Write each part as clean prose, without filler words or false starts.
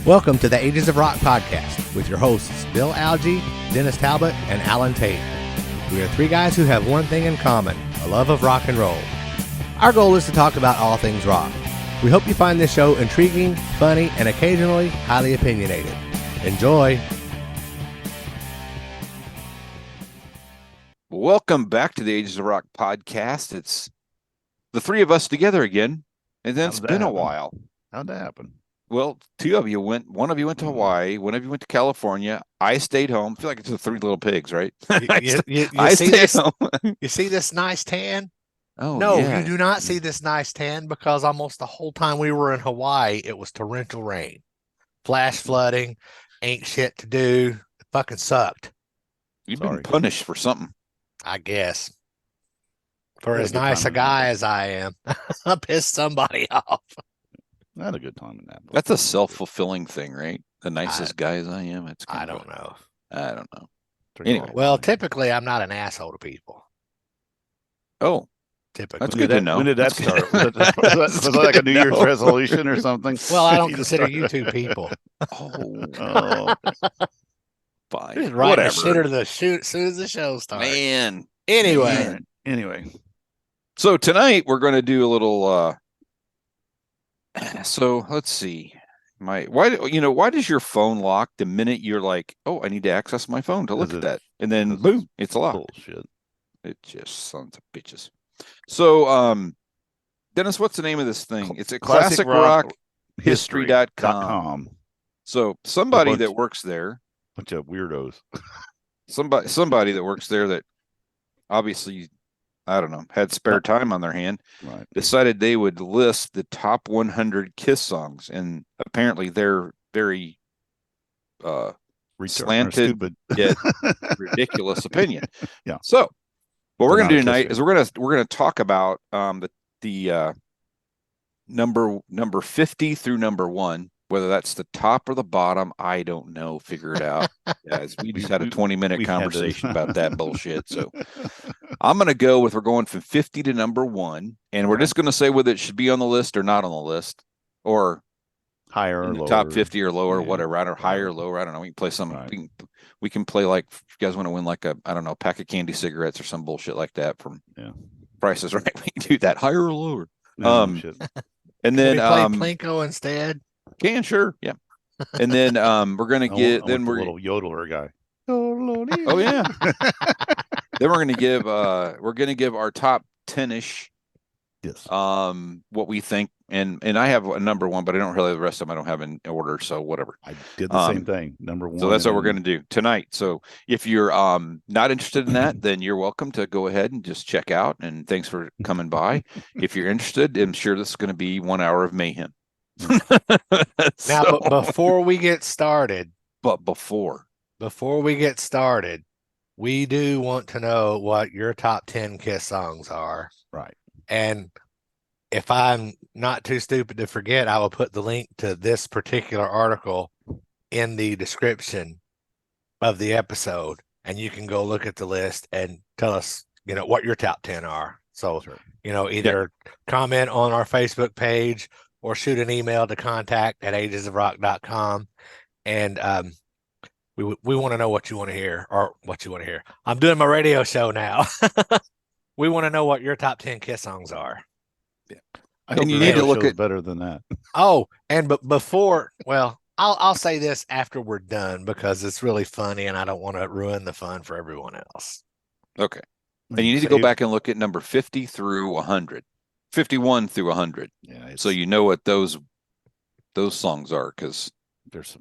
Welcome to the Ages of Rock podcast with your hosts Bill Algie, Dennis Talbot, and Alan Tate. We are three guys who have one thing in common, a love of rock and roll. Our goal is to talk about all things rock. We hope you find this show intriguing, funny, and occasionally highly opinionated. Enjoy! Welcome back to the Ages of Rock podcast. It's the three of us together again, and then it's been a while. How'd that happen? Well, two of you went. One of you went to Hawaii. One of you went to California. I stayed home. I feel like it's the Three Little Pigs, right? You see this? You see this nice tan? Oh, no, yeah. you do not see this nice tan because almost the whole time we were in Hawaii, it was torrential rain, flash flooding, ain't shit to do. It fucking sucked. You've been punished for something, I guess. For as nice a guy as I am, I pissed somebody off. I had a good time in that. That's a self-fulfilling thing, right? The nicest guy as I am. It's I don't know. I don't know. Anyway, well, typically I'm not an asshole to people. Oh, typically. That's good to know. When did that start? Was that like a New Year's resolution or something? Well, I don't consider you two people. Oh. Fine. Just right Whatever. Shitter to the shoot as soon as the show starts. Man. Anyway. So tonight we're going to do a little. So let's see. Why does your phone lock the minute you're like, oh, I need to access my phone to look at that, and then boom, it's locked. Bullshit. It just sons of bitches. So, Dennis, what's the name of this thing? It's a classicrockhistory.com. So somebody that works there, bunch of weirdos. somebody that works there that obviously, I don't know, had spare time on their hand, right, decided they would list the top 100 Kiss songs, and apparently they're very slanted yet ridiculous opinion. Yeah. So what we're going to do tonight is we're going to talk about the number 50 through number 1. Whether that's the top or the bottom, I don't know. Figure it out. Guys, we just had a 20-minute conversation about that bullshit. So I'm going to go with, we're going from 50 to number 1, and we're just going to say whether it should be on the list or not on the list, or higher or lower, top 50 or lower, whatever. I don't know, higher or lower. I don't know. We can play some. Right. We can play, like, if you guys want to win like a, I don't know, pack of candy cigarettes or some bullshit like that from Price is Right. We can do that, higher or lower. No, and then play Plinko instead. Can, sure, yeah. And then we're gonna get then we're a little yodeler guy. Oh yeah. Then we're gonna give our top 10-ish. Yes. What we think, and I have a number 1, but I don't really, the rest of them I don't have in order, so whatever. I did the same thing. Number 1. So that's what we're gonna do tonight. So if you're not interested in that, then you're welcome to go ahead and just check out. And thanks for coming by. If you're interested, I'm sure this is gonna be 1 hour of mayhem. Now, but before we get started, we do want to know what your top 10 Kiss songs are. Right. And if I'm not too stupid to forget, I will put the link to this particular article in the description of the episode, and you can go look at the list and tell us, what your top 10 are. So, either comment on our Facebook page or shoot an email to contact@agesofrock.com. And we want to know what you want to hear, or what you want to hear. I'm doing my radio show now. We want to know what your top 10 Kiss songs are. Yeah. And you need to look at better than that. Oh, but before, well, I'll say this after we're done because it's really funny and I don't want to ruin the fun for everyone else. Okay. And you need to go back and look at number 50 through 100. 51 through 100. Yeah, so you know what those songs are, because there's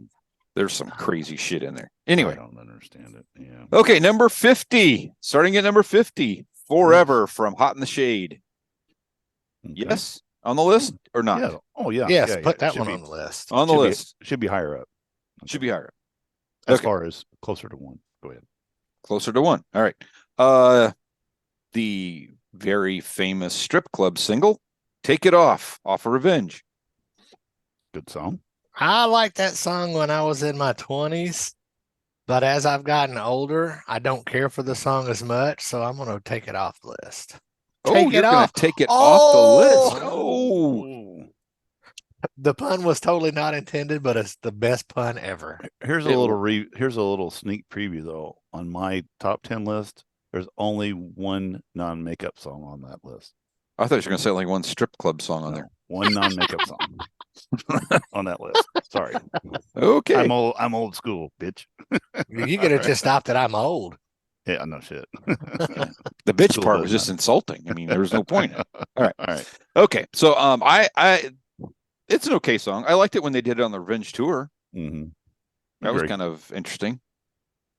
some crazy shit in there. Anyway, I don't understand it. Yeah. Okay, number 50. Starting at number 50, Forever from Hot in the Shade. Okay. Yes, on the list or not? Yeah. Oh yeah. Yes, put that one on the list. On the list. Should be higher up. Should be higher up. As far as closer to 1. Go ahead. Closer to 1. All right. The very famous strip club single, Take It Off of Revenge. Good song. I liked that song when I was in my 20s. But as I've gotten older, I don't care for the song as much, so I'm going to take it off the list. Oh, you're going to take it off the list. Oh, the pun was totally not intended, but it's the best pun ever. Here's a little sneak preview though. On my top 10 list, there's only one non-makeup song on that list. I thought you were going to say like one strip club song on there. One non-makeup song on that list. Sorry. Okay. I'm old school, bitch. You could have just stopped at I'm old. Yeah, no shit. The bitch School part does was just not. insulting. I mean, there was no point in it. All right. Okay. So it's an okay song. I liked it when they did it on the Revenge tour. Mm-hmm. That was kind of interesting.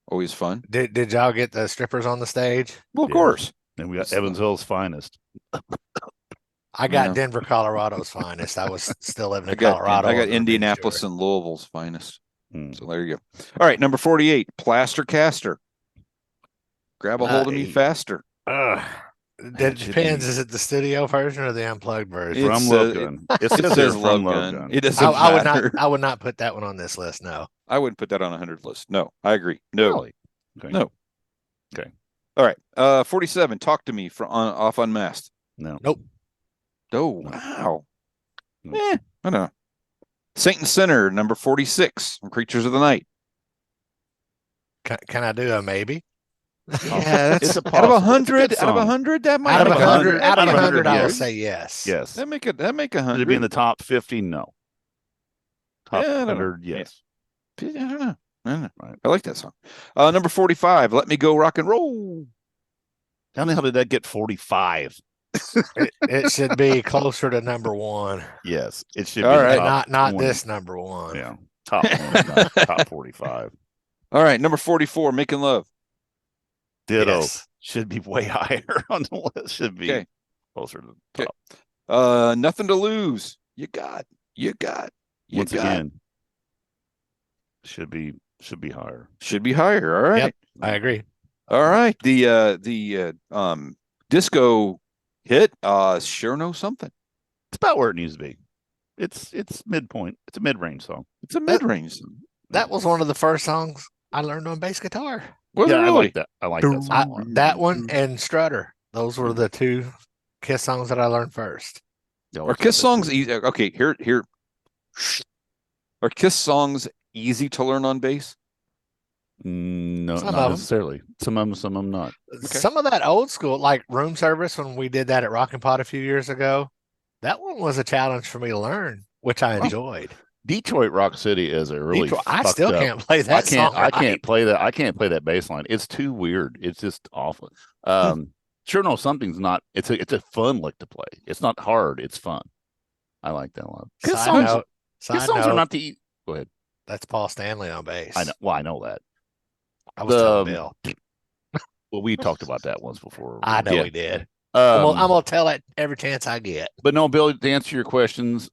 Always fun. Did y'all get the strippers on the stage? Well, of course. And we got Evansville's finest. I got Denver, Colorado's finest. I was still living in Colorado. Colorado. I got Indianapolis and Louisville's finest. So there you go. All right, number 48, Plaster Caster. Grab a hold of me faster. It depends. Is it the studio version or the unplugged version? From Love Gun. It says Love Gun. It doesn't matter. I would not put that one on this list. No, I wouldn't put that on a 100 list. No, I agree. No, really? Okay. No. Okay. All right. 47. Talk to me off Unmasked. No. Nope. Oh, wow. No. I don't know. Saint and Sinner, number 46 from Creatures of the Night. Can I do a maybe? Yeah, that's it's out of 100. Out of 100, that might out of make 100. Out of 100, I will yes. say yes. Yes. That make 100. Should it be in the top 50? No. Top Yeah, I don't 100? Yes. I don't know. Right. I like that song. Number 45, Let Me Go Rock and Roll. How the hell did that get 45? It should be closer to number one. Yes, it should All be. right. Not this number one. Yeah, top 1, not top 45. All right, number 44, Making Love. Ditto. Yes. Should be way higher on the list. Should be closer to the top. Nothing to Lose. You got. Once again, should be higher. Should be higher. All right. Yep, I agree. All right. The disco hit, Sure Know Something. It's about where it needs to be. It's midpoint. It's a mid-range song. It's a mid-range song. That was one of the first songs I learned on bass guitar. Was it I really? like that. I like that song. That one and Strutter. Those were the two Kiss songs that I learned first. Are Kiss songs easy? Okay, here. Are Kiss songs easy to learn on bass? No, Some not of necessarily. Some of them not. Okay. Some of that old school, like Room Service, when we did that at Rockin' Pot a few years ago, that one was a challenge for me to learn, which I enjoyed. Detroit Rock City is a really. I still can't play that song. I can't play that. I can't play that bass line. It's too weird. It's just awful. Sure Know Something's not. It's a fun lick to play. It's not hard. It's fun. I like that a lot. Kiss songs are not the. Go ahead. That's Paul Stanley on bass. I know. Well, I know that. I was telling Bill. Well, we talked about that once before. I know we did. I'm gonna tell it every chance I get. But no, Bill, to answer your questions,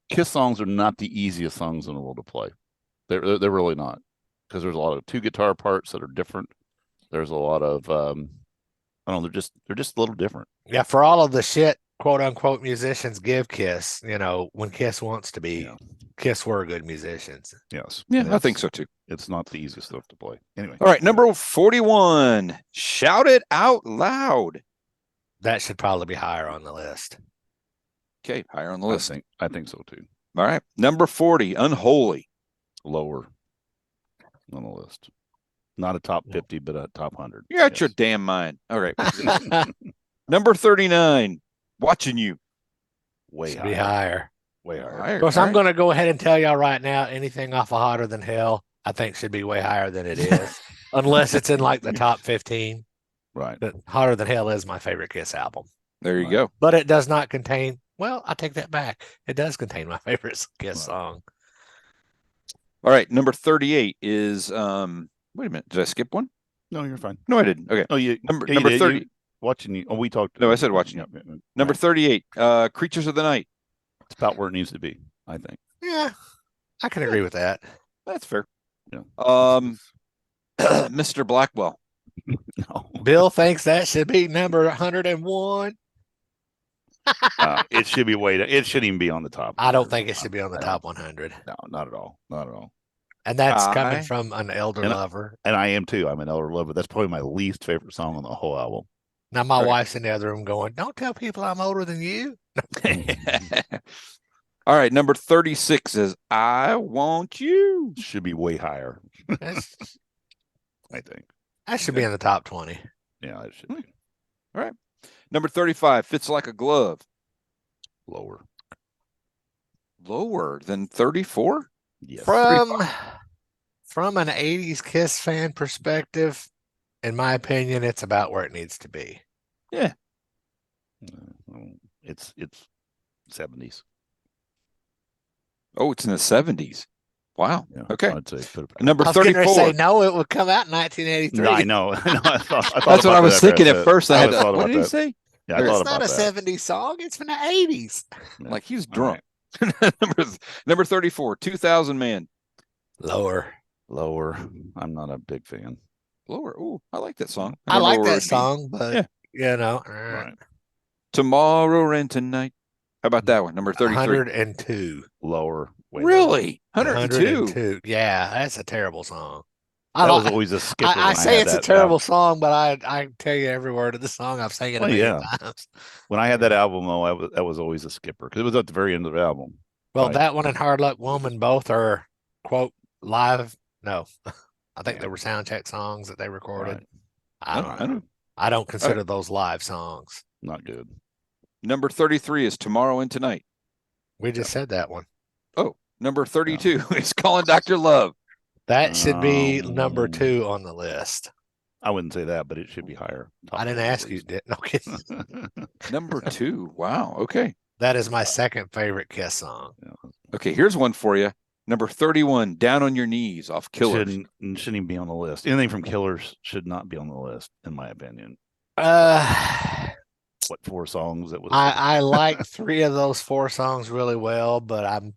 Kiss songs are not the easiest songs in the world to play. They're really not, because there's a lot of two guitar parts that are different. There's a lot of I don't know. They're just a little different. Yeah, for all of the shit quote unquote musicians give Kiss, when Kiss wants to be, Kiss were good musicians. Yes. Yeah, I think so too. It's not the easiest stuff to play. Anyway. All right, number 41. Shout It Out Loud. That should probably be higher on the list. Okay, higher on the list. I think so too. All right. Number 40, Unholy. Lower on the list. Not a top 50, but a top 100. You're out your damn mind. All right. Number 39, Watching You. Way Should be higher. Way higher. Of course, I'm going to go ahead and tell y'all right now, anything off of Hotter Than Hell, I think should be way higher than it is, unless it's in like the top 15. Right. But Hotter Than Hell is my favorite Kiss album. There you go. But it does not contain, well, I take that back. It does contain my favorite Kiss song. All right. Number 38 is, wait a minute. Did I skip one? No, you're fine. No, I didn't. Okay. Oh, you Number you did. 30. Watching You. Oh, we talked. No, I said Watching You. Number 38, Creatures of the Night. It's about where it needs to be, I think. Yeah, I can agree with that. That's fair. Yeah. Mr. Blackwell. No. Bill thinks that should be number 101. It should be it shouldn't even be on the top. I don't think it should be on the top 100. No, not at all. Not at all. And that's coming I from an elder And- lover. And I am too. I'm an elder lover. That's probably my least favorite song on the whole album. Now my Okay. wife's in the other room going, "Don't tell people I'm older than you." All right, number 36 is I Want You. Should be way higher, That's, I think. that should be in the top 20. Yeah, it should be Number 35 Fits Like a Glove. lower. Lower than 34? Yes. From an 80s Kiss fan perspective, in my opinion, it's about where it needs to be. It's 70s. Oh, it's in the 70s. Wow. Yeah. Okay. I'd say put it Number I was getting ready to 34. say no, it would come out in 1983. No, I know. I thought That's what I about was that thinking after at first. I had was to, thought what about did he that. say? Yeah, I It's thought not about a that. 70s song. It's from the 80s. Yeah. Like he's All drunk. Number 34, 2000 Man. Lower. Lower. I'm not a big fan. Lower. Ooh, I like that song. I don't know like where that it'd be. song, but Yeah. you know, Right. Tomorrow and Tonight. How about that one? Number 33. 102. Lower. Way lower. Really? 102. 102. Yeah, that's a terrible song. That was I, always a skipper. I when say had it's a that terrible album. song, but I tell you every word of the song. I've sang it a Well, million yeah. times. When I had that album, though, that was always a skipper because it was at the very end of the album. Well, Right. that one and Hard Luck Woman both are quote live. No, I think Yeah. they were sound check songs that they recorded. Right. I don't know. don't- I don't consider those live songs. Not good. Number 33 is Tomorrow and Tonight. We just said that one. Oh, number 32 is Calling Dr. Love. That should be Um, number 2 on the list. I wouldn't say that, but it should be higher. Top I didn't 10 at ask you. least. No kidding. Number 2. Wow. Okay. That is my second favorite Kiss song. Okay. Here's one for you. Number 31, Down on Your Knees off Killers. Shouldn't even be on the list. Anything from Killers should not be on the list, in my opinion. What 4 songs that was? I like 3 of those 4 songs really well, but I'm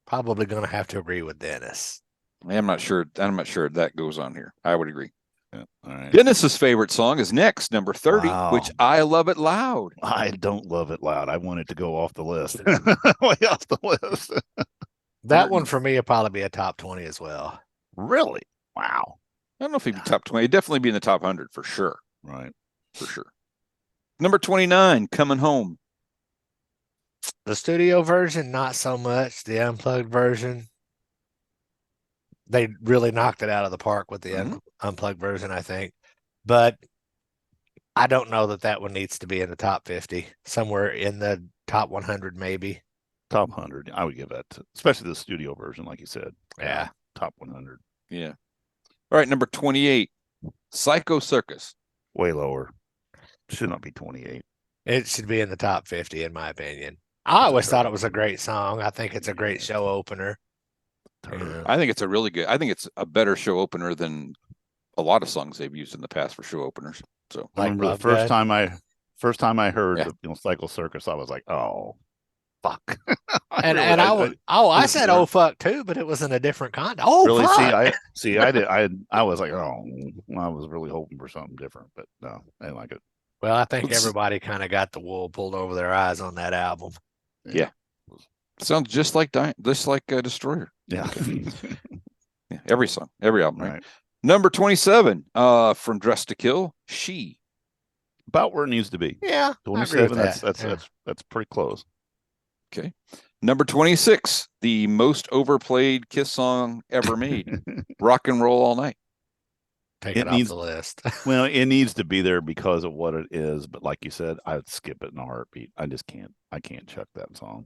probably going to have to agree with Dennis. I'm not sure that goes on here. I would agree. Yeah, all right. Dennis's favorite song is next, number 30, Wow. which I Love It Loud. I don't love it loud. I want it to go off the list. Way off the list. That one for me will probably be a top 20 as well. Really? Wow. I don't know if he'd be top 20. He'd definitely be in the top 100 for sure. Right. For sure. Number 29, Coming Home. The studio version, not so much. The unplugged version, they really knocked it out of the park with the unplugged version, I think. But I don't know that one needs to be in the top 50. Somewhere in the top 100, maybe. Top 100. I would give that to, especially the studio version, like you said. Yeah. Top 100. Yeah. All right, number 28, Psycho Circus. Way lower. Should not be 28. It should be in the top 50, in my opinion. I always thought it was a great song. I think it's a great show opener. Yeah. I think it's a better show opener than a lot of songs they've used in the past for show openers. So I Like remember the Love first time I heard Yeah. the Cycle Circus, I was like, oh, fuck. And Really, and I was said there. oh fuck too, but it was in a different context. Oh really fuck. I was like, oh, I was really hoping for something different, but no, I didn't like it. Well, I think Let's- everybody kind of got the wool pulled over their eyes on that album. Yeah. sounds just like Destroyer. Yeah. Yeah, every song, every album. Right? Right. Number 27, from Dress to Kill, She. About where it needs to be. Yeah, I agree with 27, that. that's pretty close. Okay. Number 26, the most overplayed Kiss song ever made, Rock and Roll All Night. Take it it off needs- the list. Well, it needs to be there because of what it is, but like you said, I would skip it in a heartbeat. I can't chuck that song.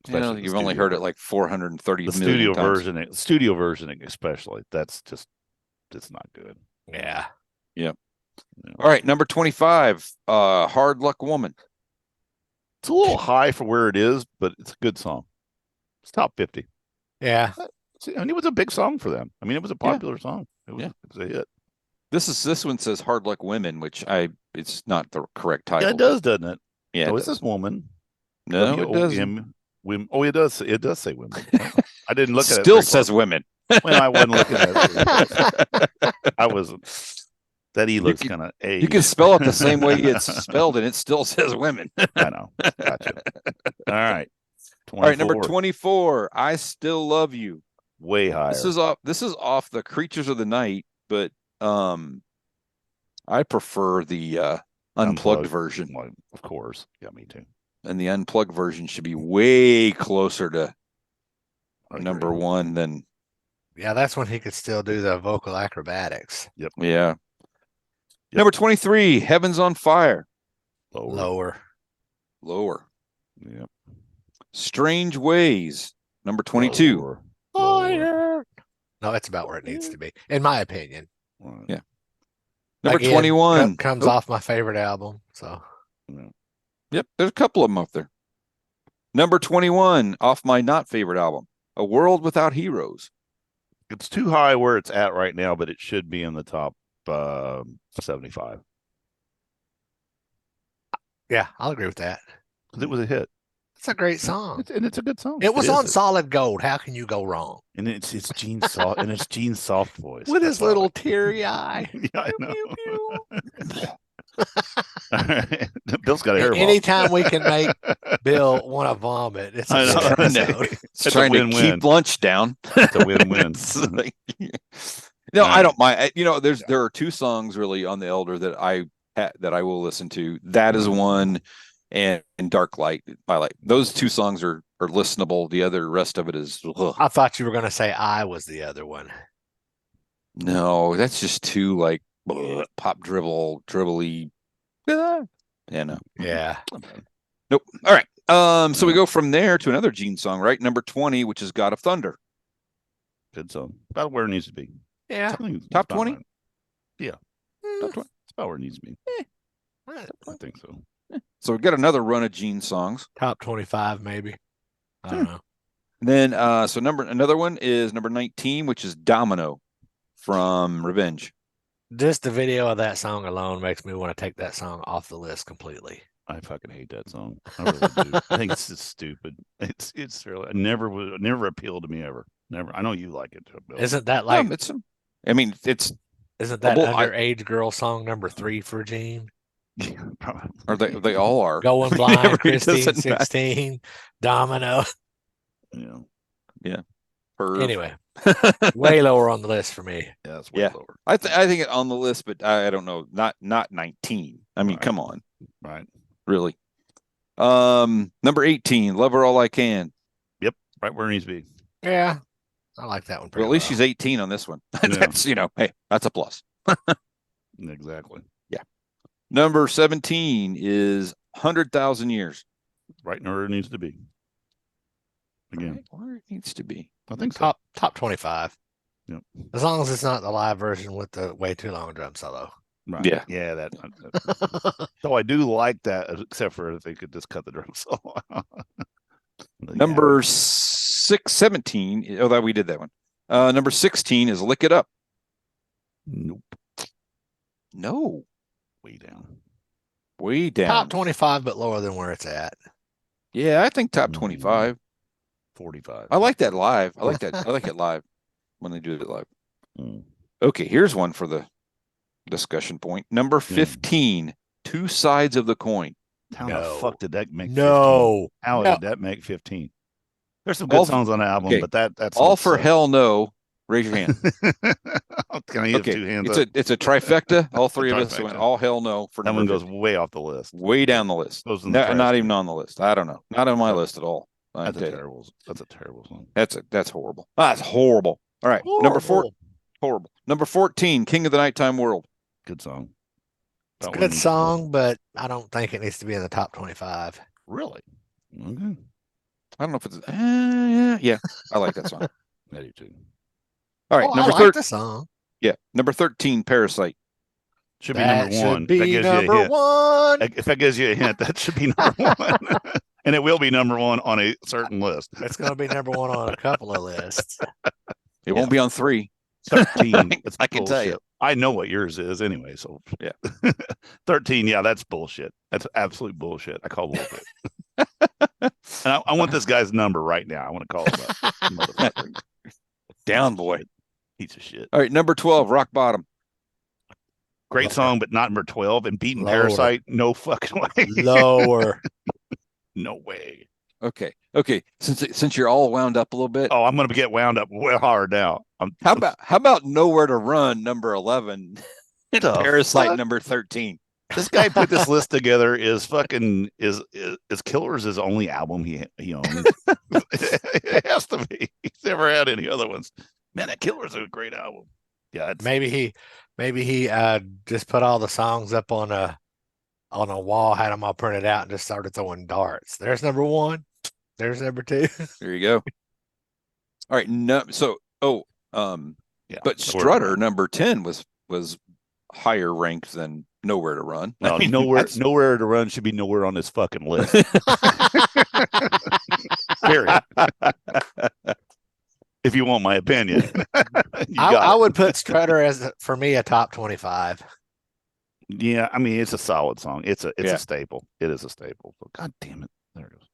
Especially the You've only studio heard it version. like 430 the million studio version especially. That's just it's not good. Yeah. You know. All right, number 25, Hard Luck Woman. It's a little high for where it is, but it's a good song. It's top 50. Yeah. See, I mean, it was a big song for them. I mean, it was a popular song. It was a hit. This one says Hard Luck Women, which it's not the correct title. Yeah, it does, doesn't it? Yeah. Oh, it it's does. this woman. No, it doesn't. Women. Oh, it does. It does say women. I didn't look at it. Still very says women. close. Well, I wasn't looking at it. I wasn't. That E looks kind of A. You can spell it the same way it's spelled, and it still says women. I know. Gotcha. All right. All right, number 24. 24, I Still Love You. Way higher. This is off the Creatures of the Night, but I prefer the unplugged version. Well, of course. Yeah, me too. And the unplugged version should be way closer to number 1 than. Yeah, that's when he could still do the vocal acrobatics. Yep. Yeah. Yep. Number 23, Heaven's on Fire. Lower. Yep. Strange Ways. Number 22. Fire. No, it's about where it needs to be, in my opinion. Yeah. Number Again, 21 comes off my favorite album. So. Yep, there's a couple of them up there. Number 21 off my not favorite album, A World Without Heroes. It's too high where it's at right now, but it should be in the top 75. Yeah, I'll agree with that. Because it was a hit. It's a great song. It's a good song. It was on Solid Gold. How can you go wrong? And it's Gene's soft and it's Gene's soft voice. With his little teary eye. Yeah, I know. Pew, pew. Bill's got a hair. Anytime we can make Bill want to vomit, it's I a know. good episode. It's trying to keep lunch down. It's a win-win. No, I don't mind. There are 2 songs really on the Elder that I will listen to. That is one, and Dark Light. I like those 2 songs are listenable. The other rest of it is. Ugh. I thought you were going to say I was the other one. No, that's just too like pop dribbly. Yeah, no. Yeah. Nope. All right. So we go from there to another Gene song, right? Number 20, which is God of Thunder. Good song. About where it needs to be. Yeah. Top 20? Right. Yeah. Top 20. It's about where it needs to be. I think so. So we've got another run of Gene songs. Top 25, maybe. I don't know. And then another one is number 19, which is Domino from Revenge. Just the video of that song alone makes me want to take that song off the list completely. I fucking hate that song. I really do. I think it's just stupid. It's really never appealed to me ever. Never. I know you like it, Bill. Isn't that like? Isn't that underage girl song number 3 for Gene? Yeah, probably. Or they all are. Going Blind, It Christine doesn't matter. 16, Domino. Yeah. Anyway, way lower on the list for me. Yeah, it's way Yeah. lower. I think it's on the list, but I don't know. Not 19. I mean, Right. come on. Right. Really. Number 18, Love Her All I Can. Yep. Right where it needs to be. Yeah, I like that one. Well, at least she's 18 on this one. That's hey, that's a plus. Exactly. Yeah. Number 17 is 100,000 Years. Right where it needs to be. Again, Right where it needs to be. I think so. top 25. Yep. As long as it's not the live version with the way too long drum solo. Right. Yeah. Yeah. That. So I do like that, except for if they could just cut the drum solo. Number 17. Oh, that we did that one. Number 16 is Lick It Up. Nope. No. Way down. Way down. Top 25, but lower than where it's at. Yeah, I think top 25. 45. I like that live. I like that. I like it live when they do it live. Mm. Okay, here's one for the discussion point. Number 15, Two Sides of the Coin. How the fuck did that make 15? No. How No. did that make 15? There's some good songs on the album, okay. but that's All for hell no. Raise your hand. Can I use Okay, 2 hands it's up? it's a trifecta. All 3 of us Trifecta. went all hell no for That number one goes 15. way off the list. Way down the list. Goes in the No, trash not can. even on the list. I don't know. Not on my That- list at all. I That's a tell you. terrible. That's a terrible song. That's horrible. That's horrible. All right, number 4. Horrible. Number 14, King of the Nighttime World. Good song. It's a That one good needs- song, but I don't think it needs to be in the top 25. Really? Okay. I don't know if it's yeah. I like that song. I do too. All right, Oh, I number like 13. the song. Yeah, number 13, Parasite. Should be That number 1. should be That gives you number a hint. 1. If that gives you a hint, that should be number 1. And it will be number 1 on a certain list. It's going to be number 1 on a couple of lists. It won't be on 3. 13. It's I can tell you. bullshit. I know what yours is anyway. So Yeah. 13. Yeah, that's bullshit. That's absolute bullshit. I call bullshit. And I want this guy's number right now. I want to call him up. Motherfucker. Down, boy. Piece of shit. All right, number 12, Rock Bottom. Great song, but not number 12. And beating Lower. Parasite, no fucking way. Lower. No way. Okay. Since you're all wound up a little bit, Oh, I'm going to get wound up well hard now. how about Nowhere to Run, number 11, and The Parasite, fuck? number 13? This guy put this list together. Is Killers his only album he owns? It has to be. He's never had any other ones. Man, that Killers is a great album. Yeah, Maybe he just put all the songs up on a wall, had them all printed out, and just started throwing darts. There's number one. There's number two. There you go. All right. No. So, yeah. but Strutter, number 10, was higher ranked than Nowhere to Run. Well, I mean, nowhere to Run should be nowhere on this fucking list. Period. If you want my opinion, I would put Strutter as, for me, a top 25. Yeah, I mean it's a solid song. It's a Yeah. staple. It is a staple. But God damn it, there it goes.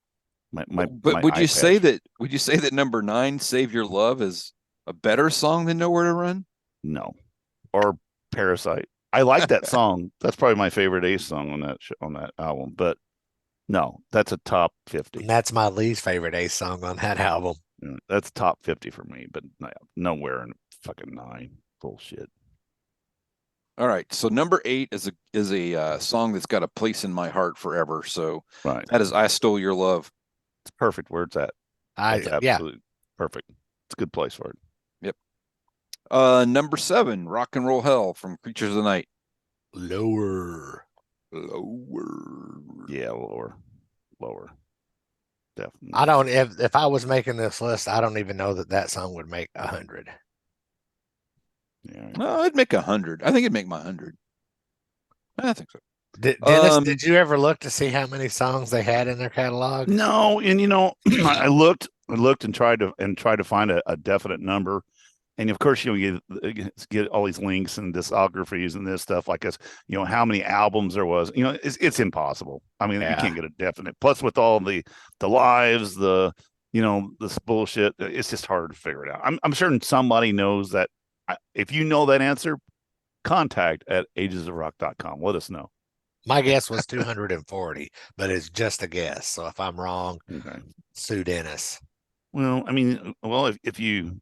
But would you say that number 9, Save Your Love, is a better song than Nowhere to Run? No, or Parasite? I like that song. That's probably my favorite Ace song on that album. But no, that's a top 50. And that's my least favorite Ace song on that album. Yeah, that's top 50 for me. But no, nowhere in fucking 9. Bullshit. All right. So number 8 is a song that's got a place in my heart forever. So Right, that is I Stole Your Love. it's perfect where it's at. It's absolute perfect. It's a good place for it. Number 7, Rock and Roll Hell from Creatures of the Night. Lower. Yeah, lower. Definitely. I don't. If I was making this list, I don't even know that song would make 100. Yeah. No, I'd make 100. I think it'd make my 100. I think so. Dennis, did you ever look to see how many songs they had in their catalog? No, and I looked and tried to find a definite number, and of course you get all these links and discographies and this stuff like this. How many albums there was. It's impossible. I mean, you can't get a definite. Plus, with all the lives, this bullshit, it's just hard to figure it out. I'm sure somebody knows that. If you know that answer, contact at agesofrock.com. Let us know. My guess was 240, but it's just a guess. So if I'm wrong, Okay. sue Dennis. Well, I mean, if you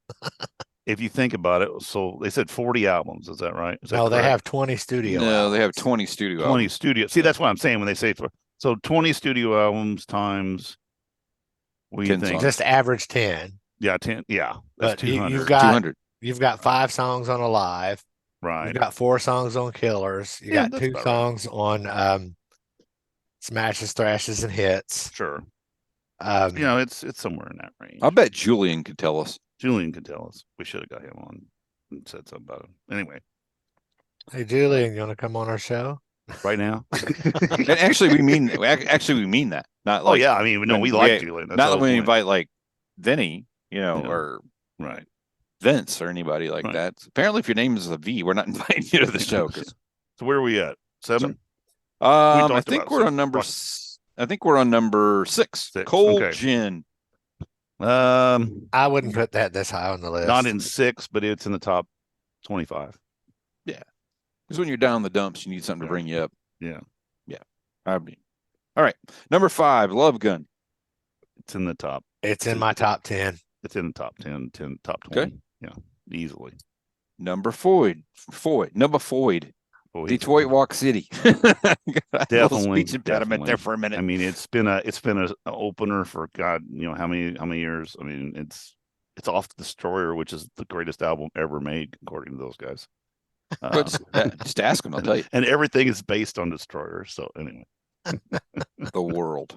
think about it, so they said 40 albums. Is that right? No, they have 20 studio. No, they have albums. 20 studio 20 albums. studio. See, that's what I'm saying when they say so 20 studio albums times. What do you 10 think? songs. Just average 10. Yeah, 10. Yeah, that's But 200. you've got 5 songs on Alive. Right. You've got 4 songs on Killers. You Yeah, got that's 2 about songs on Smashes, Thrashes, and Hits. Sure. Um, It's somewhere in that range. I bet Julian could tell us. Julian could tell us. We should have got him on and said something about him. Anyway, Hey, Julian, you want to come on our show? right now. And actually, we mean that. Not like, Oh yeah, I mean, no, we like Julian. That's not the that whole we point. invite like Vinny, Yeah. or Right. Vince or anybody like Right. that. Apparently, if your name is a V, we're not inviting you to the show. 'Cause, So where are we at? 7? I talked think about we're six. on number. I think we're on number 6. Six, Cold okay. Gin. I wouldn't put that this high on the list. Not in 6, but it's in the top 25. Because when you're down in the dumps, you need something to Yeah. bring you up. Yeah. I mean, all right. Number 5, Love Gun. It's in the top. It's in my top 10. It's in the top 10, top 20. Okay. Yeah, easily. Number Foyd. Oh, Detroit Walk City. Definitely. Definitely, Speech impediment there for a minute. I mean, it's been a opener for God, how many years. I mean, it's off the Destroyer, which is the greatest album ever made, according to those guys. But just ask them, I'll tell you. And everything is based on Destroyer. So anyway, The world.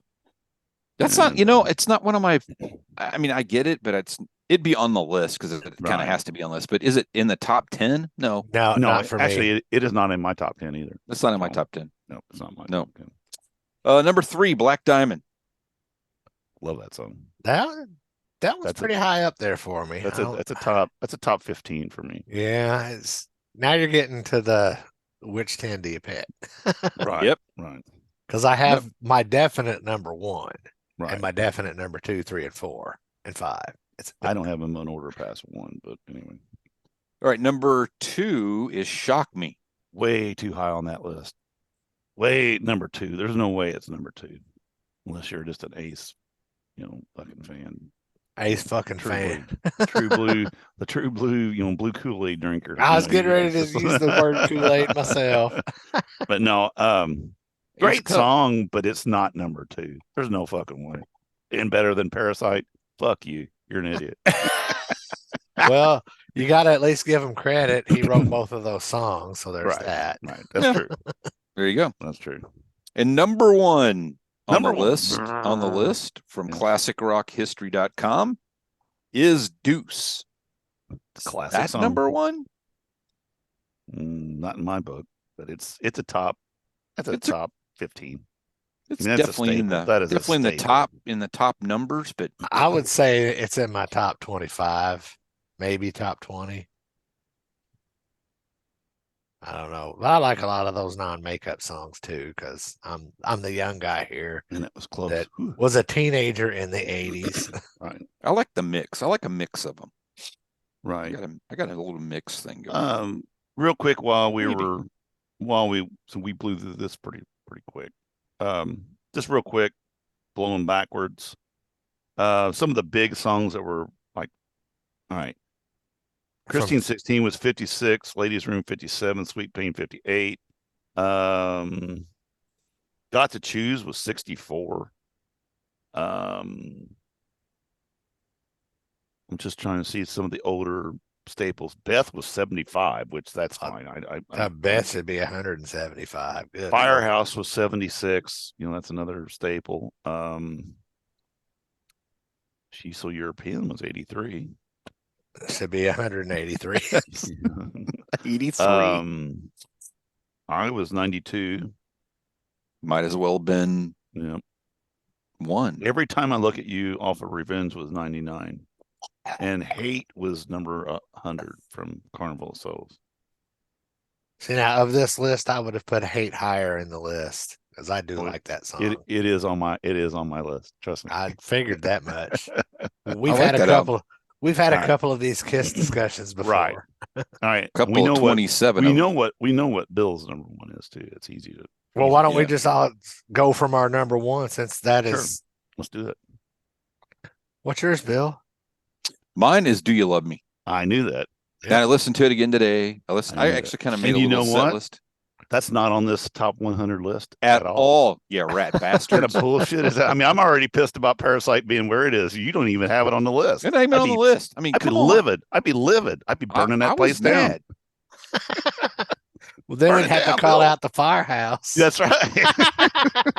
That's not, it's not one of my. I mean, I get it, but it'd be on the list because it kind Right. of has to be on the list. But is it in the top 10? No, No, no, not for actually, me. it is not in my top 10 either. that's not in my No. top 10. No, it's not my No. top 10. Number 3, Black Diamond. Love that song. That was That's a- pretty high up there for me. That's I a don't- that's a top 15 for me. Yeah, it's now you're getting to the which 10 do you pick? Right. Yep. Right. Because I have my definite number 1 Right. and my definite number 2, 3, and 4, and 5. I don't have them in order past 1, but anyway, All right, number 2 is Shock Me. way too high on that list. Way number 2. There's no way it's number 2, unless you're just an Ace fucking fan. Ace fucking fan. True blue, the true blue, blue Kool-Aid drinker. I was getting ready to use the word Kool-Aid myself. But no, great song, but it's not number 2. There's no fucking way. And better than Parasite? Fuck you. You're an idiot. Well, you got to at least give him credit. He wrote both of those songs, so there's that. Right. That's true. There you go. That's true. And number one on Number the one. list from Yeah. classicrockhistory.com is Deuce. Classic That's song. number one. Not in my book, but it's a top. That's a top 15. It's I mean, that's a definitely in staple. the That is a definitely staple. in the top numbers, but I would say it's in my top 25, maybe top 20. I don't know. But I like a lot of those non-makeup songs too, because I'm the young guy here And it was close. that Whew. was a teenager in the 80s. Right. I like the mix. I like a mix of them. Right. I got a little mix thing going. Real quick while we Maybe. we blew through this pretty quick. Just real quick, blowing backwards. Some of the big songs that were like, all right. Christine 16 was 56, Ladies Room 57, Sweet Pain 58. Got to Choose was 64. I'm just trying to see some of the older staples. Beth was 75, which that's fine. I bet should be 175. Good. Firehouse was 76. That's another staple. She's So European was 83. Should be 183. 83. I was 92. Might as well have been Yeah. one. Every Time I Look at You off of Revenge was 99. And Hate was number 100 from Carnival of Souls. See, now of this list, I would have put Hate higher in the list because I do like that song. It is on my list. Trust me. I figured that much. We've like had a that couple. We've had a Right. couple of these Kiss discussions before. Right. All right. Couple we know of 27. we of know what Bill's number 1 is too. It's easy to. Well, why don't we Yeah. just all go from our number 1 since that Sure. is. Let's do it. What's yours, Bill? Mine is Do You Love Me? I knew that. And I listened to it again today. I I knew actually that. kind of And made a you little know set what? list. That's not on this top 100 list At all. Yeah, rat What kind bastards. of bullshit is that? I mean, I'm already pissed about Parasite being where it is. You don't even have it on the list. It's not even I'd on be- the list. I mean, I'd be come on. livid. I'd be livid. I'd be burning I that place was mad. down. Well, then Burn we'd it have down, to call Bill. out the firehouse. That's right.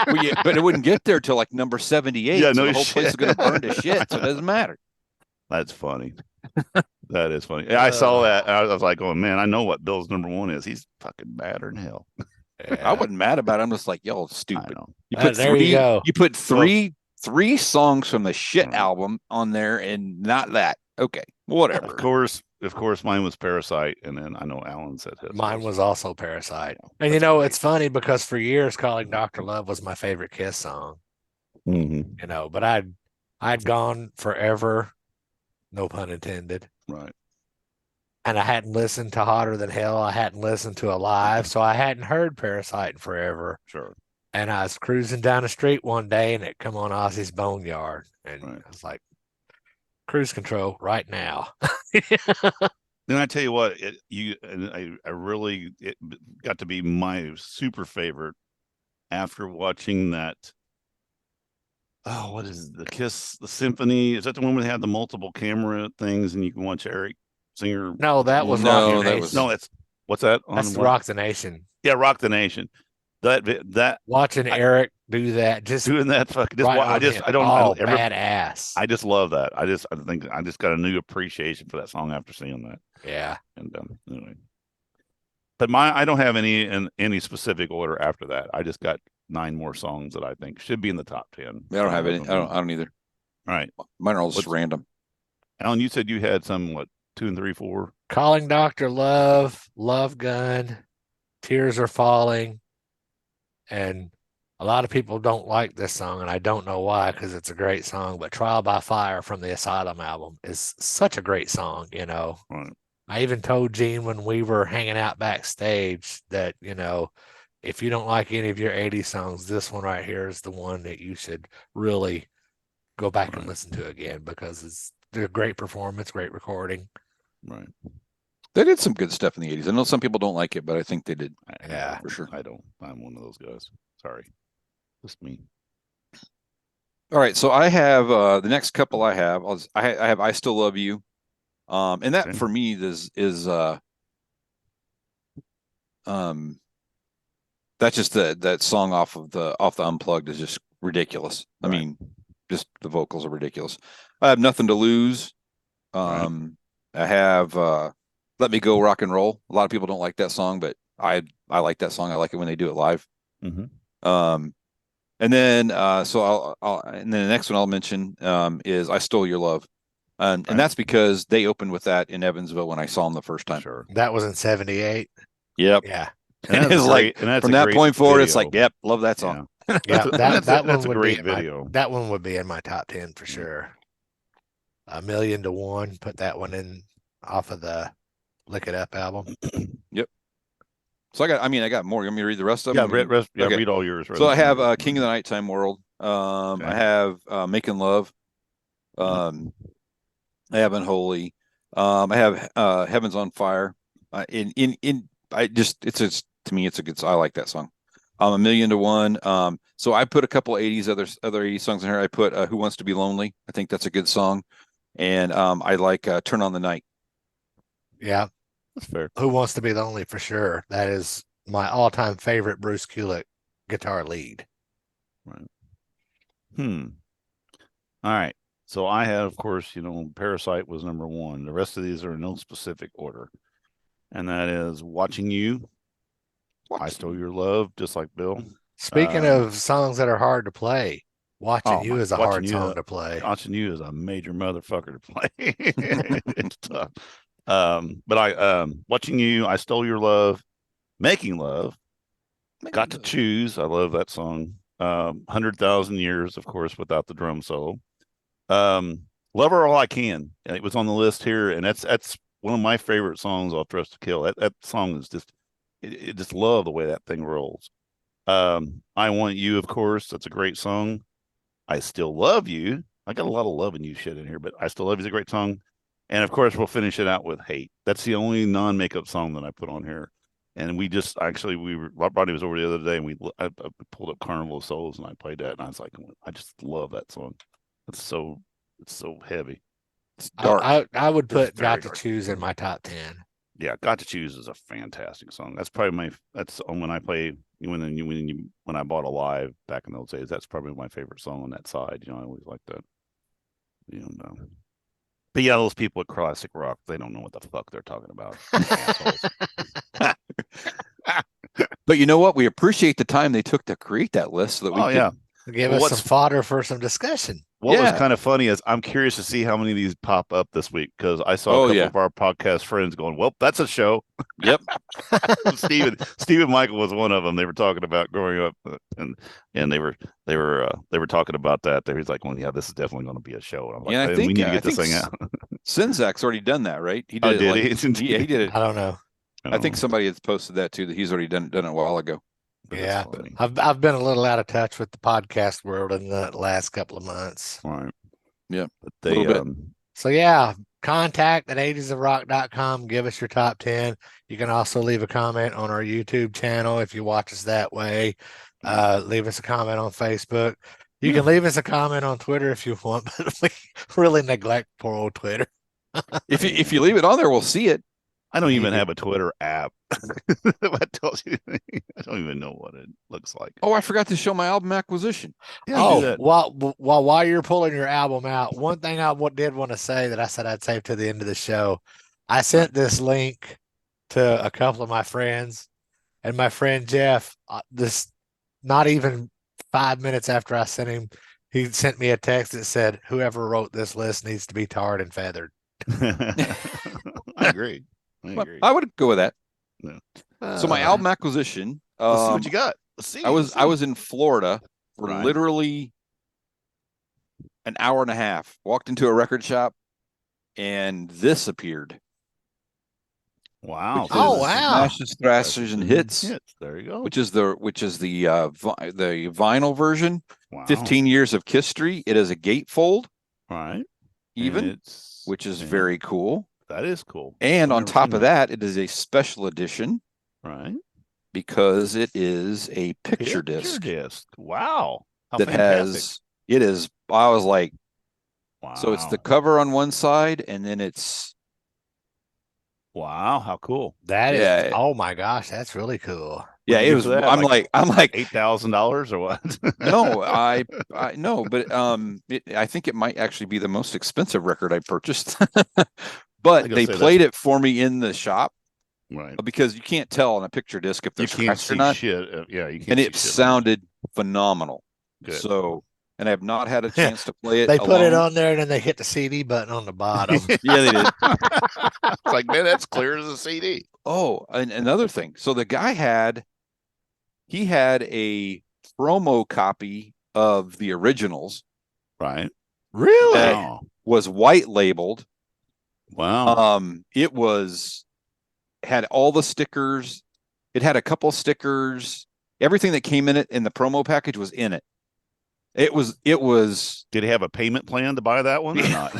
Well, yeah, but it wouldn't get there till like number 78. Yeah, so no the whole place is shit. going to burn to shit. So it doesn't matter. That's funny. That is funny. Yeah, I saw that. And I was like, oh man, I know what Bill's number 1 is. He's fucking badder than hell. I wasn't mad about it. I'm just like, y'all I stupid. know. You put there you go. You put three songs from the shit Right. album on there and not that. Okay, whatever. Of course, mine was Parasite, and then I know Alan said his. Mine was also Parasite. Yeah, And that's you know, great. it's funny because for years, Calling Dr. Love was my favorite Kiss song. Mhm. But I'd gone forever, no pun intended. Right. And I hadn't listened to Hotter Than Hell. I hadn't listened to Alive, so I hadn't heard Parasite in forever. Sure. And I was cruising down the street one day, and it come on Ozzy's Boneyard, and Right. I was like, "Cruise control right now." Then I tell you what, I really got to be my super favorite after watching that. Oh, what is it? The Kiss, the Symphony? Is that the one where they had the multiple camera things and you can watch Eric Singer? No, that was No, Rock the that Nation. was- No, it's what's that? That's On the what? Rock the Nation. Yeah, Rock the Nation. That Watching Eric do that, just doing that fucking. right on I him. don't. Oh, I badass. I just love that. I think I just got a new appreciation for that song after seeing that. Yeah. And anyway, but I don't have any in any specific order after that. I just got 9 more songs that I think should be in the top 10. I don't have any. I don't either. All right, Mine are all just What's- random. Alan, you said you had some 2 and 3, 4. Calling Dr. Love, Love Gun, Tears Are Falling. And a lot of people don't like this song, and I don't know why, because it's a great song. But Trial by Fire from the Asylum album is such a great song, Right. I even told Gene when we were hanging out backstage that, if you don't like any of your 80s songs, this one right here is the one that you should really go back and Right. listen to again because it's a great performance, great recording. Right. They did some good stuff in the 80s. I know some people don't like it, but I think they did. Yeah. For sure. I don't. I'm one of those guys. Sorry. Just me. All right, so I have the next couple I have. I have I Still Love You. And that Okay. for me is that's just that song off the Unplugged is just ridiculous. I Right. mean, just the vocals are ridiculous. I have Nothing to Lose. Right. I have Let Me Go Rock and Roll. A lot of people don't like that song, but I like that song. I like it when they do it live. Mm-hmm. And then so and then the next one I'll mention is I Stole Your Love. And that's because they opened with that in Evansville when I saw them the first time. Sure. That was in 78. Yep. Yeah. And that's It's like from that point forward, it's like, yep, love that song. Yeah. Yeah. That one would great be video. that one would be in my top 10 for sure. A Million to One, put that one in off of the Lick It Up album. Yep. So I got more. You want me to read the rest of them? Okay. Read all yours. So I have King of the Nighttime World. I have Making Love. I have Unholy. I have Heaven's on Fire. To me it's a good. I like that song. A Million to One. So I put a couple 80s other 80s songs in here. I put Who Wants to Be Lonely. I think that's a good song. And I like Turn on the Night. Yeah. That's fair. Who Wants to Be Lonely for sure. That is my all-time favorite Bruce Kulick guitar lead. Right. All right. So I had, of course, Parasite was number one. The rest of these are in no specific order. And that is Watching You, I Stole Your Love, just like Bill. Speaking of songs that are hard to play, Watching You is a hard song to play. Watching You is a major motherfucker to play. It's tough. But Watching You, I Stole Your Love, Making Love, Got to Choose. I love that song. 100,000 Years, of course, without the drum solo. Love Her All I Can. And it was on the list here, and that's one of my favorite songs off Dressed to Kill. That song is just, it just love the way that thing rolls. I Want You, of course. That's a great song. I Still Love You. I got a lot of Loving You shit in here, but I Still Love You is a great song. And of course, we'll finish it out with Hate. That's the only non-makeup song that I put on here. And we just Rodney was over the other day, and I pulled up Carnival of Souls, and I played that, and I was like, I just love that song. It's so heavy. It's dark. I would put Got to dark. Choose in my top 10. Yeah, Got to Choose is a fantastic song. That's probably that's when I play when I bought a live back in those days. That's probably my favorite song on that side. I always like that. But yeah, those people at Classic Rock, they don't know what the fuck they're talking about. But you know what? We appreciate the time they took to create that list so that we could give us some fodder for some discussion. What was kind of funny is I'm curious to see how many of these pop up this week, because I saw a couple of our podcast friends going, well, that's a show. Yep. Stephen Michael was one of them. They were talking about growing up, and they were talking about that. They was like, well, yeah, this is definitely going to be a show. And I'm like, we need to get this thing out. Sinzak's already done that, right? He did it. He did it. I don't know. I think somebody has posted that too, that he's already done it a while ago. But yeah, I've been a little out of touch with the podcast world in the last couple of months. Right. Yeah. But they so yeah, contact at 80sofrock.com. Give us your top 10. You can also leave a comment on our YouTube channel if you watch us that way. Leave us a comment on Facebook. You can leave us a comment on Twitter if you want, but we really neglect poor old Twitter. If you leave it on there, we'll see it. I don't even have a Twitter app. That tells you anything. I don't even know what it looks like. Oh, I forgot to show my album acquisition. Yeah, while you're pulling your album out, one thing I did want to say that I said I'd save to the end of the show, I sent this link to a couple of my friends, and my friend Jeff, this not even 5 minutes after I sent him, he sent me a text that said, "Whoever wrote this list needs to be tarred and feathered." I agree. I would go with that. Yeah. So my album acquisition. Let's see what you got. Let's see. I was in Florida for literally an hour and a half. Walked into a record shop, and this appeared. Wow. Which Oh, is wow. Smashes, Thrashers, and Hits, There you go. which is the the vinyl version. Wow. 15 years of Kiss Street. It is a gatefold, Right. even, which is very cool. That is cool. And I've on never top seen of that, it is a special edition. Right. Because it is a picture disc. Wow. How that fantastic. I was like, Wow. so it's the cover on one side, and then it's. Wow, how cool. That is, oh my gosh, that's really cool. Yeah, it was. I'm like $8,000 or what? No, I no, but I think it might actually be the most expensive record I purchased. But they played it for me in the shop, right? Because you can't tell on a picture disc if there's scratched or not. Shit. Yeah, you can't. And it sounded phenomenal. Good. So, and I have not had a chance to play it. They put it on there, and then they hit the CD button on the bottom. Yeah, they did. It's like, man, that's clear as a CD. Oh, and another thing. So the guy had a promo copy of the originals. Right. Really? That was white labeled. Wow. It had all the stickers. It had a couple stickers. Everything that came in it in the promo package was in it. It was. Did he have a payment plan to buy that one or not?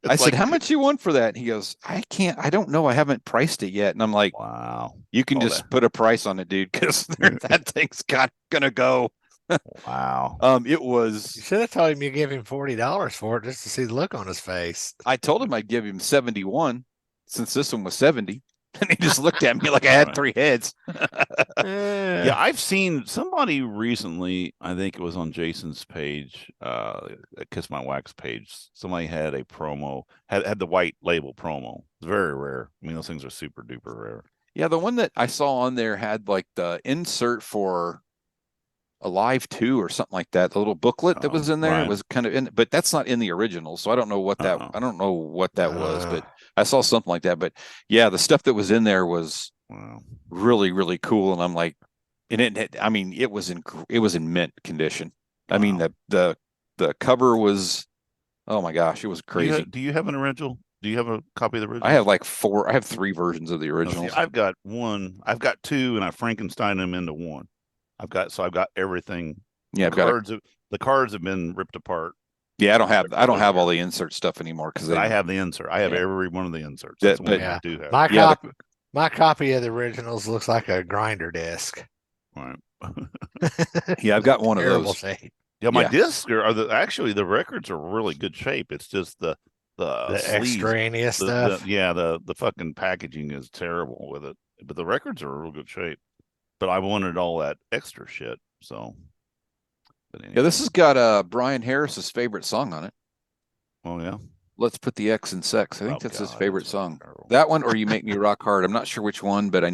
I said, how much you want for that? And he goes, I don't know. I haven't priced it yet. And I'm like, wow, you can just put a price on it, dude, because that thing's gonna go. Wow. It was. You should have told him you give him $40 for it just to see the look on his face. I told him I'd give him 71 since this one was 70. And he just looked at me like I had three heads. Yeah, I've seen somebody recently, I think it was on Jason's page, Kiss My Wax page. Somebody had a promo, had the white label promo. It's very rare. I mean, those things are super duper rare. Yeah, the one that I saw on there had like the insert for Alive 2 or something like that. The little booklet that was in there was kind of in, but that's not in the original. So I don't know what that was, but I saw something like that. But yeah, the stuff that was in there was really, really cool. And I'm like, it was in mint condition. I mean, the cover was, oh my gosh, it was crazy. Do you have an original? Do you have a copy of the original? I have 3 versions of the originals. I've got I've got 2, and I Frankenstein them into one. I've got everything. Yeah, the cards have been ripped apart. Yeah, I don't have all the insert stuff anymore because I have the insert. I have every one of the inserts. That's what I do have. My copy of the originals looks like a grinder disc. Right. Yeah, I've got one of those. Shape. Yeah, my discs actually the records are really good shape. It's just the extraneous stuff. The fucking packaging is terrible with it, but the records are in real good shape. But I wanted all that extra shit, so. But anyway. Yeah, this has got Brian Harris's favorite song on it. Oh yeah. Let's Put the X in Sex. I think that's his favorite song. That one, or You Make Me Rock Hard. I'm not sure which one, but I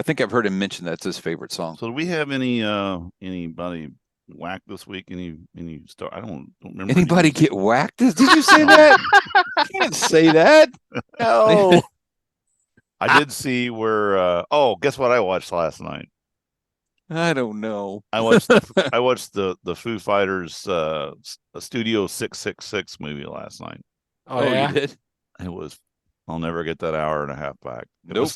think I've heard him mention that's his favorite song. So do we have anybody whacked this week? Any I don't remember. Anybody get whacked? Did you say that? You can't say that. No. I did see where. Guess what I watched last night? I don't know. I watched the Foo Fighters Studio 666 movie last night. Oh yeah, you did? It was. I'll never get that hour and a half back. Nope.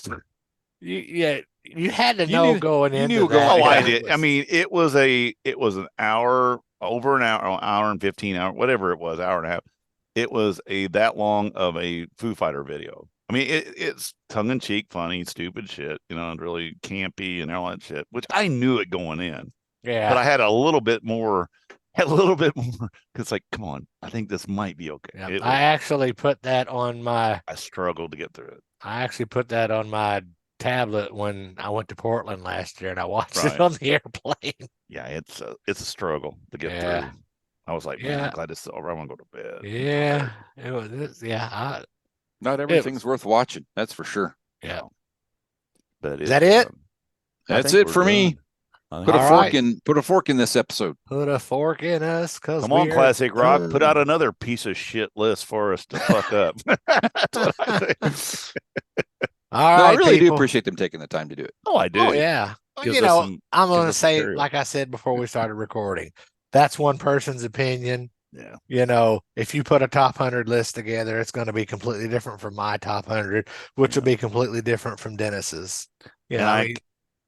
You had to know going into that. Oh, I did. I mean, it was an hour, over an hour and 15 whatever it was, hour and a half. It was that long of a Foo Fighter video. I mean, it's tongue-in-cheek, funny, stupid shit, and really campy and all that shit, which I knew it going in. Yeah. But I had a little bit more, because like, come on, I think this might be okay. Yeah, I actually put that on I struggled to get through it. I actually put that on my tablet when I went to Portland last year, and I watched it on the airplane. Yeah, it's a struggle to get through. I was like, man, I'm glad it's over. I want to go to bed. Yeah, it was. Yeah, not everything's worth watching. That's for sure. Yeah. But is that it? That's it for me. Put a fork in this episode. Put a fork in us, cause come on, Classic Rock. Put out another piece of shit list for us to fuck up. That's what I think. All right, I really do appreciate them taking the time to do it. Oh, I do. Oh yeah. I'm going to say, like I said before we started recording, that's one person's opinion. Yeah. You know, if you put a top 100 list together, it's going to be completely different from my top 100, which will be completely different from Dennis's. You know,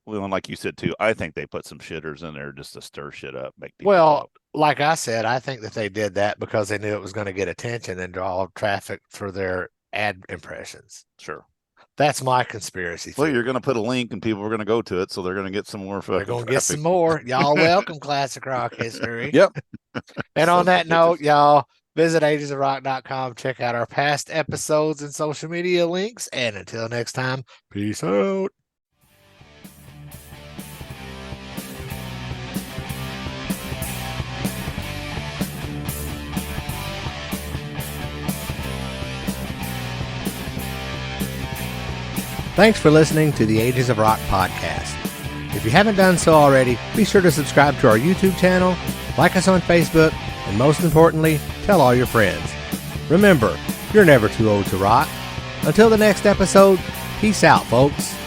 well, and like you said too, I think they put some shitters in there just to stir shit up, make people well, talk. like I said, I think that they did that because they knew it was going to get attention and draw traffic for their ad impressions. Sure. That's my conspiracy theory. Well, you're going to put a link and people are going to go to it, so they're going to get some more. They're going to get some more. Y'all welcome, Classic Rock History. Yep. And on that note, y'all, visit agesofrock.com. Check out our past episodes and social media links. And until next time, peace out. Thanks for listening to the Ages of Rock podcast. If you haven't done so already, be sure to subscribe to our YouTube channel, like us on Facebook, and most importantly, tell all your friends. Remember, you're never too old to rock. Until the next episode, peace out, folks.